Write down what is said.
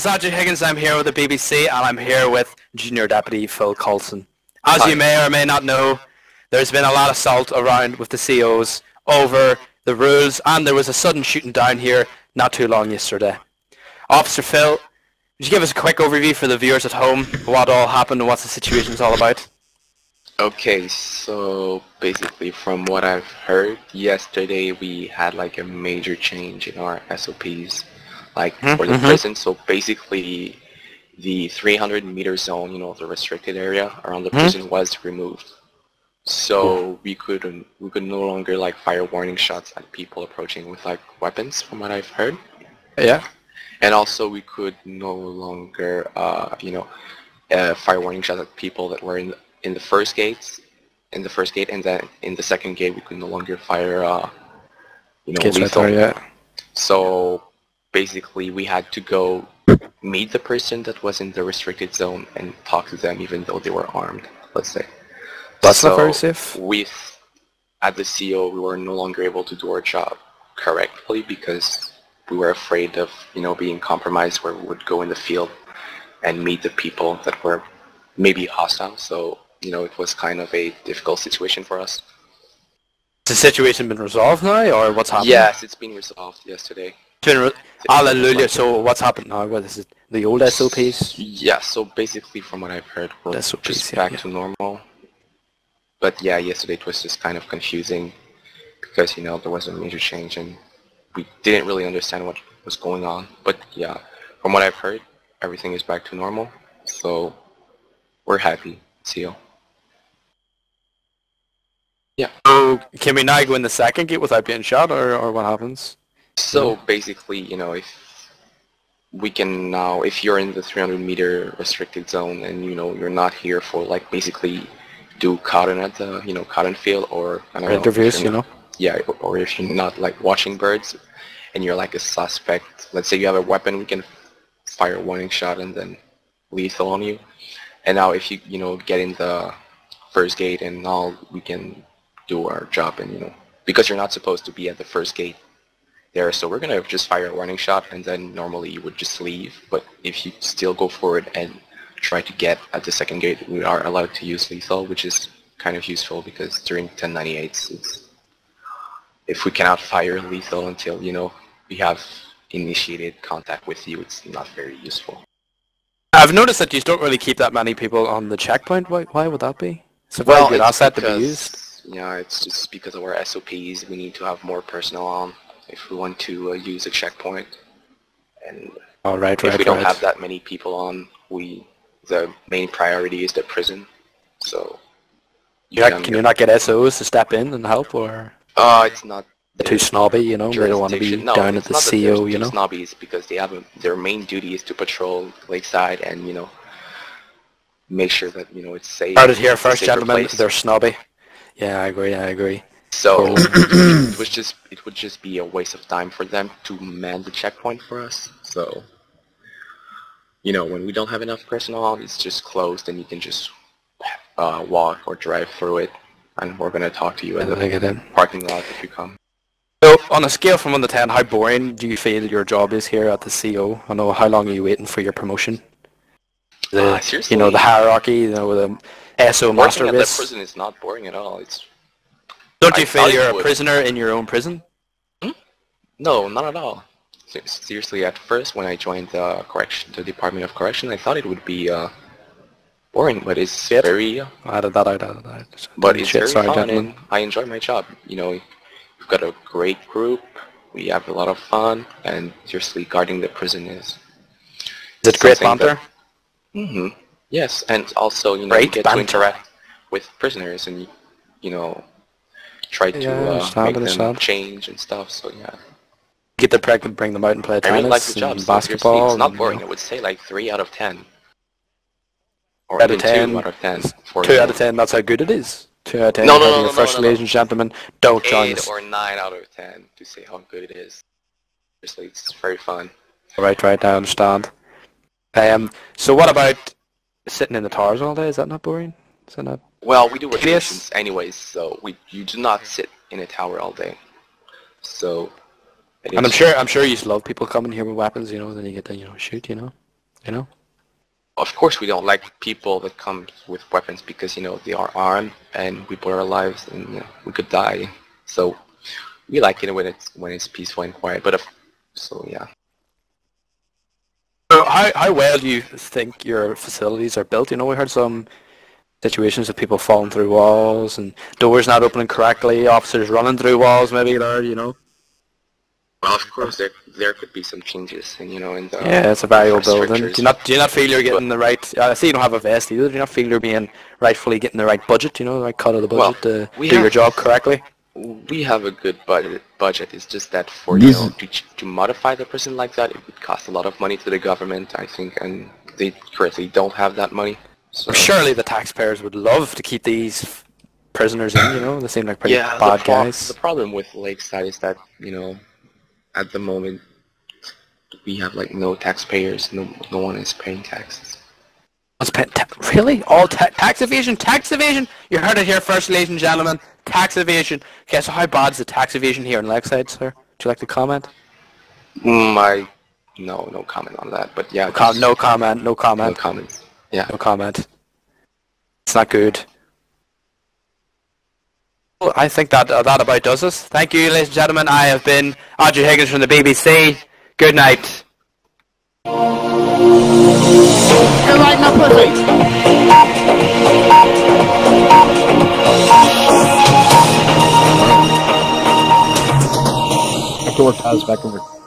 is Sergeant Higgins. I'm here with the BBC, and I'm here with Junior Deputy Phil Coulson. As you may or may not know, there's been a lot of assault around with the COs over the rules, and there was a sudden shooting down here not too long yesterday. Officer Phil, would you give us a quick overview for the viewers at home, what all happened and what the situation's all about? Okay, so basically from what I've heard, yesterday we had like a major change in our SOPs, like for the prison. So basically the 300-meter zone, the restricted area around the prison was removed. So we could no longer like fire warning shots at people approaching with like weapons, from what I've heard. Yeah. And also we could no longer, fire warning shots at people that were in the first gate, and then in the second gate we could no longer fire, lethal. Right there, yeah. So basically we had to go meet the person that was in the restricted zone and talk to them even though they were armed, let's say. That's not very safe. At the CO, we were no longer able to do our job correctly because we were afraid of, being compromised, where we would go in the field and meet the people that were maybe hostile. So, it was kind of a difficult situation for us. Has the situation been resolved now, or what's happening? Yes, it's been resolved yesterday. Hallelujah. So what's happened now? What is it? The old SOPs? Yeah, so basically from what I've heard, we're just back to normal. But yeah, yesterday it was just kind of confusing because, there was a major change and we didn't really understand what was going on. But yeah, from what I've heard, everything is back to normal. So we're happy, CO. Yeah. So can we now go in the second gate without being shot, or what happens? So basically, if we can now, if you're in the 300-meter restricted zone and, you're not here for like basically do cotton at the, cotton field, or I don't know, interviews, Yeah, or if you're not like watching birds and you're like a suspect, let's say you have a weapon, we can fire a warning shot and then lethal on you. And now if you, get in the first gate and all, we can do our job and, because you're not supposed to be at the first gate there, so we're gonna just fire a warning shot and then normally you would just leave. But if you still go forward and try to get at the second gate, we are allowed to use lethal, which is kind of useful because during 1098s, if we cannot fire lethal until, we have initiated contact with you, it's not very useful. I've noticed that you don't really keep that many people on the checkpoint. Why would that be? It's a very good asset to be used. Yeah, it's just because of our SOPs, we need to have more personnel on if we want to use a checkpoint. And if we don't have that many people on, the main priority is the prison. So can you not get SOs to step in and help, or? It's not. They're too snobby, they don't want to be down at the CO, Snobby is because they have their main duty is to patrol Lakeside and make sure that it's safe. Heard it here first, gentlemen. They're snobby. Yeah, I agree. So it would just be a waste of time for them to man the checkpoint for us. So when we don't have enough personnel, it's just closed and you can just walk or drive through it, and we're gonna talk to you in the parking lot if you come. So on a scale from 1 to 10, how boring do you feel your job is here at the CO? I know, how long are you waiting for your promotion? Seriously, the hierarchy, with the SO master race. Working at the prison is not boring at all. Don't you feel you're a prisoner in your own prison? No, not at all. Seriously, at first when I joined the Department of Correction, I thought it would be boring, but it's very. Added that out. But it's very fun, and I enjoy my job. We've got a great group. We have a lot of fun, and seriously, guarding the prison is. Is it great banter? Yes, and also you get to interact with prisoners, and try to make them change and stuff. So yeah. Get them pregnant, bring them out and play tennis, I really like the job, and basketball. It's not boring. I would say like 3 out of 10. Or out of 10. 2 out of 10. 2 out of 10. That's how good it is. 2 out of 10. No. First, ladies and gentlemen, don't join us. 8 or 9 out of 10 to say how good it is. Seriously, it's very fun. Right. I understand. So what about sitting in the towers all day? Is that not boring? Is that not? Well, we do rotations anyways, so you do not sit in a tower all day. So. And I'm sure you love people coming here with weapons, then you get to shoot, You know. Of course, we don't like people that come with weapons because they are armed and we put our lives and we could die. So we like it when it's peaceful and quiet. But so yeah. So how well do you think your facilities are built? We heard some situations of people falling through walls and doors not opening correctly, officers running through walls maybe there. Well, of course, there could be some changes, in the Yeah, it's a very old building. infrastructures. Do you not feel you're getting the right? I see you don't have a vest either. Do you not feel you're being rightfully getting the right budget? The right cut of the budget to do your job correctly? We have a good budget. It's just that for to modify the prison like that, it would cost a lot of money to the government, I think, and they currently don't have that money. So Surely the taxpayers would love to keep these prisoners in. They seem like pretty bad guys. The problem with Lakeside is that at the moment we have no taxpayers. No one is paying taxes. Really? All tax evasion? Tax evasion? You heard it here first, ladies and gentlemen. Tax evasion. Okay, so how bad is the tax evasion here in Lakeside, sir? Would you like to comment? No comment on that. But yeah, No comment. No comment. No comments. Yeah. No comment. It's not good. Well, I think that about does us. Thank you, ladies and gentlemen. I have been Audrey Higgins from the BBC. Good night. You're lighting up with it. Back to work, guys. Back to work.